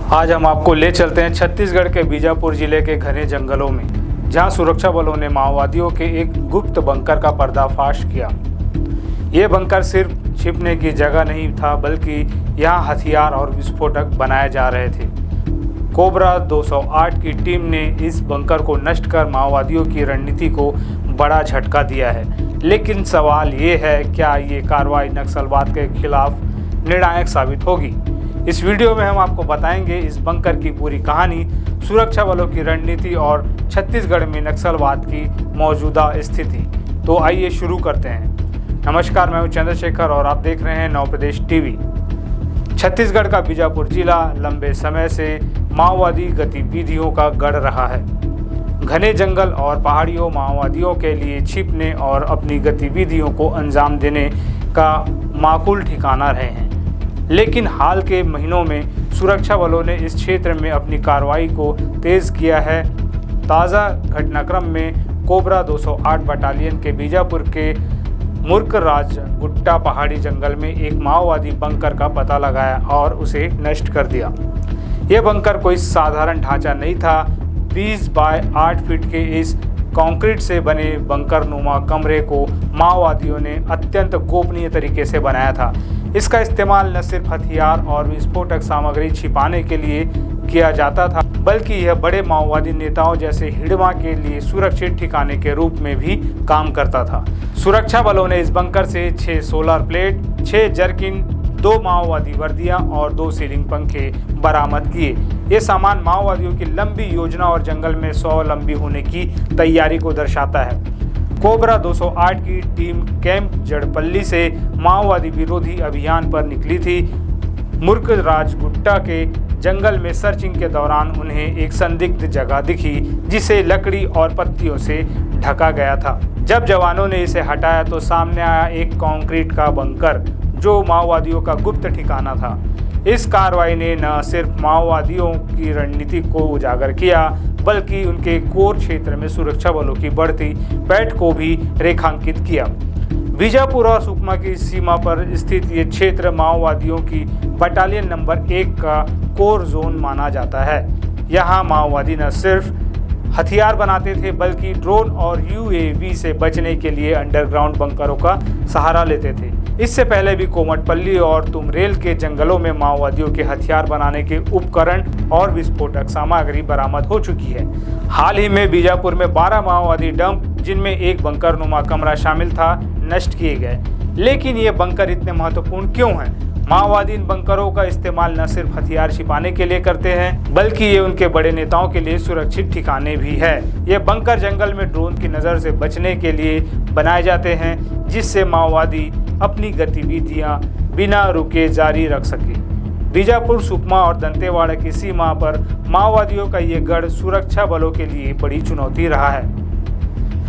आज हम आपको ले चलते हैं छत्तीसगढ़ के बीजापुर जिले के घने जंगलों में, जहां सुरक्षा बलों ने माओवादियों के एक गुप्त बंकर का पर्दाफाश किया। ये बंकर सिर्फ छिपने की जगह नहीं था, बल्कि यहां हथियार और विस्फोटक बनाए जा रहे थे। कोबरा 208 की टीम ने इस बंकर को नष्ट कर माओवादियों की रणनीति को बड़ा झटका दिया है। लेकिन सवाल ये है, क्या ये कार्रवाई नक्सलवाद के खिलाफ निर्णायक साबित होगी? इस वीडियो में हम आपको बताएंगे इस बंकर की पूरी कहानी, सुरक्षा बलों की रणनीति और छत्तीसगढ़ में नक्सलवाद की मौजूदा स्थिति। तो आइए शुरू करते हैं। नमस्कार, मैं हूं चंद्रशेखर और आप देख रहे हैं नव प्रदेश टीवी। छत्तीसगढ़ का बीजापुर जिला लंबे समय से माओवादी गतिविधियों का गढ़ रहा है। घने जंगल और पहाड़ियों माओवादियों के लिए छिपने और अपनी गतिविधियों को अंजाम देने का माकूल ठिकाना रहे हैं। लेकिन हाल के महीनों में सुरक्षा बलों ने इस क्षेत्र में अपनी कार्रवाई को तेज किया है। ताज़ा घटनाक्रम में कोबरा 208 बटालियन के बीजापुर के मुर्कराज गुट्टा पहाड़ी जंगल में एक माओवादी बंकर का पता लगाया और उसे नष्ट कर दिया। यह बंकर कोई साधारण ढांचा नहीं था। 20 बाय 8 फीट के इस कंक्रीट से बने बंकर नुमा कमरे को माओवादियों ने अत्यंत गोपनीय तरीके से बनाया था। इसका इस्तेमाल न सिर्फ हथियार और विस्फोटक सामग्री छिपाने के लिए किया जाता था, बल्कि यह बड़े माओवादी नेताओं जैसे हिडमा के लिए सुरक्षित ठिकाने के रूप में भी काम करता था। सुरक्षा बलों ने इस बंकर से 6 सोलर प्लेट, 6 जर्किन, 2 माओवादी वर्दियां और 2 सीलिंग पंखे बरामद किए। ये सामान माओवादियों की लंबी योजना और जंगल में 100 लंबी होने की तैयारी को दर्शाता है। कोबरा 208 की टीम कैंप जड़पल्ली से माओवादी विरोधी अभियान पर निकली थी। मुर्कराज गुट्टा के जंगल में सर्चिंग के दौरान उन्हें एक संदिग्ध जगह दिखी, जिसे लकड़ी और पत्तियों से ढका गया था। जब जवानों ने इसे हटाया तो सामने आया एक कंक्रीट का बंकर, जो माओवादियों का गुप्त ठिकाना था। इस कार्रवाई ने न सिर्फ माओवादियों की रणनीति को उजागर किया, बल्कि उनके कोर क्षेत्र में सुरक्षा बलों की बढ़ती पैठ को भी रेखांकित किया। बीजापुर और सुकमा की सीमा पर स्थित ये क्षेत्र माओवादियों की बटालियन नंबर 1 का कोर जोन माना जाता है। यहाँ माओवादी न सिर्फ हथियार बनाते थे, बल्कि ड्रोन और यूएवी से बचने के लिए अंडरग्राउंड बंकरों का सहारा लेते थे। इससे पहले भी कोमटपल्ली और तुमरेल के जंगलों में माओवादियों के हथियार बनाने के उपकरण और विस्फोटक सामग्री बरामद हो चुकी है। हाल ही में बीजापुर में 12 माओवादी डंप, जिनमें एक बंकर नुमा कमरा शामिल था, नष्ट किए गए। लेकिन ये बंकर इतने महत्वपूर्ण क्यों हैं? माओवादी इन बंकरों का इस्तेमाल न सिर्फ हथियार छिपाने के लिए करते हैं, बल्कि ये उनके बड़े नेताओं के लिए सुरक्षित ठिकाने भी है। ये बंकर जंगल में ड्रोन की नज़र से बचने के लिए बनाए जाते हैं, जिससे माओवादी अपनी गतिविधियां बिना रुके जारी रख सके। बीजापुर, सुकमा और दंतेवाड़ा की सीमा पर माओवादियों का ये गढ़ सुरक्षा बलों के लिए बड़ी चुनौती रहा है।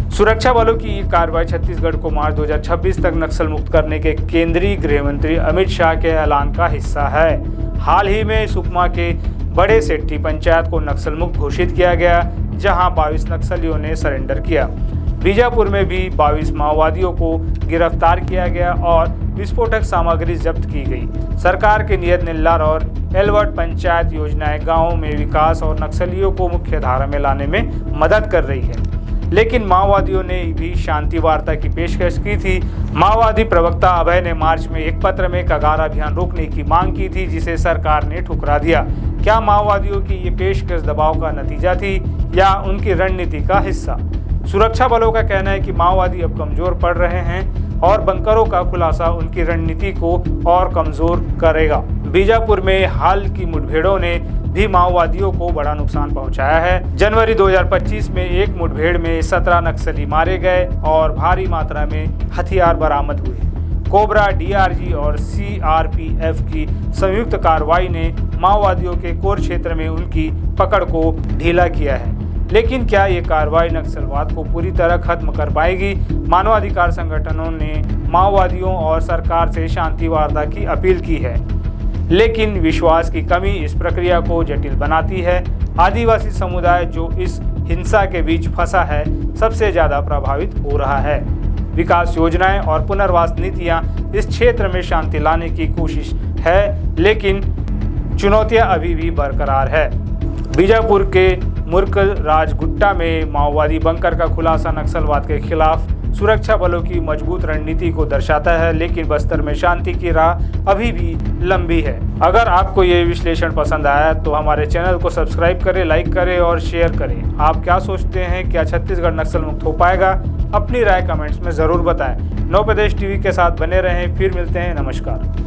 सुरक्षा बलों की ये कार्रवाई छत्तीसगढ़ को मार्च 2026 तक नक्सल मुक्त करने के केंद्रीय गृह मंत्री अमित शाह के ऐलान का हिस्सा है। हाल ही में सुकमा के बड़े सेट्टी पंचायत को नक्सल मुक्त घोषित किया गया, जहां 22 नक्सलियों ने सरेंडर किया। बीजापुर में भी 22 माओवादियों को गिरफ्तार किया गया और विस्फोटक सामग्री जब्त की गई। सरकार के नियत निल्लार और एलवर्ट पंचायत योजनाएं गाँवों में विकास और नक्सलियों को मुख्य धारा में लाने में मदद कर रही है। लेकिन माओवादियों ने भी शांति वार्ता की पेशकश की थी। माओवादी प्रवक्ता अभय ने मार्च में एक पत्र में कगार अभियान रोकने की मांग की थी, जिसे सरकार ने ठुकरा दिया। क्या माओवादियों की ये पेशकश दबाव का नतीजा थी या उनकी रणनीति का हिस्सा? सुरक्षा बलों का कहना है कि माओवादी अब कमजोर पड़ रहे हैं और बंकरों का खुलासा उनकी रणनीति को और कमजोर करेगा। बीजापुर में हाल की मुठभेड़ों ने भी माओवादियों को बड़ा नुकसान पहुंचाया है। जनवरी 2025 में एक मुठभेड़ में 17 नक्सली मारे गए और भारी मात्रा में हथियार बरामद हुए। कोबरा, डीआरजी और सीआरपीएफ की संयुक्त कार्रवाई ने माओवादियों के कोर क्षेत्र में उनकी पकड़ को ढीला किया है। लेकिन क्या ये कार्रवाई नक्सलवाद को पूरी तरह खत्म कर पाएगी? मानवाधिकार संगठनों ने माओवादियों और सरकार से शांति वार्ता की अपील की है, लेकिन विश्वास की कमी इस प्रक्रिया को जटिल बनाती है। आदिवासी समुदाय, जो इस हिंसा के बीच फंसा है, सबसे ज़्यादा प्रभावित हो रहा है। विकास योजनाएं और पुनर्वास नीतियां इस क्षेत्र में शांति लाने की कोशिश है, लेकिन चुनौतियां अभी भी बरकरार है। बीजापुर के मुर्क राजगुट्टा में माओवादी बंकर का खुलासा नक्सलवाद के खिलाफ सुरक्षा बलों की मजबूत रणनीति को दर्शाता है, लेकिन बस्तर में शांति की राह अभी भी लंबी है। अगर आपको ये विश्लेषण पसंद आया तो हमारे चैनल को सब्सक्राइब करें, लाइक करें और शेयर करें। आप क्या सोचते हैं, क्या छत्तीसगढ़ नक्सल मुक्त हो पाएगा? अपनी राय कमेंट्स में ज़रूर बताएं। नव प्रदेश टीवी के साथ बने रहें। फिर मिलते हैं। नमस्कार।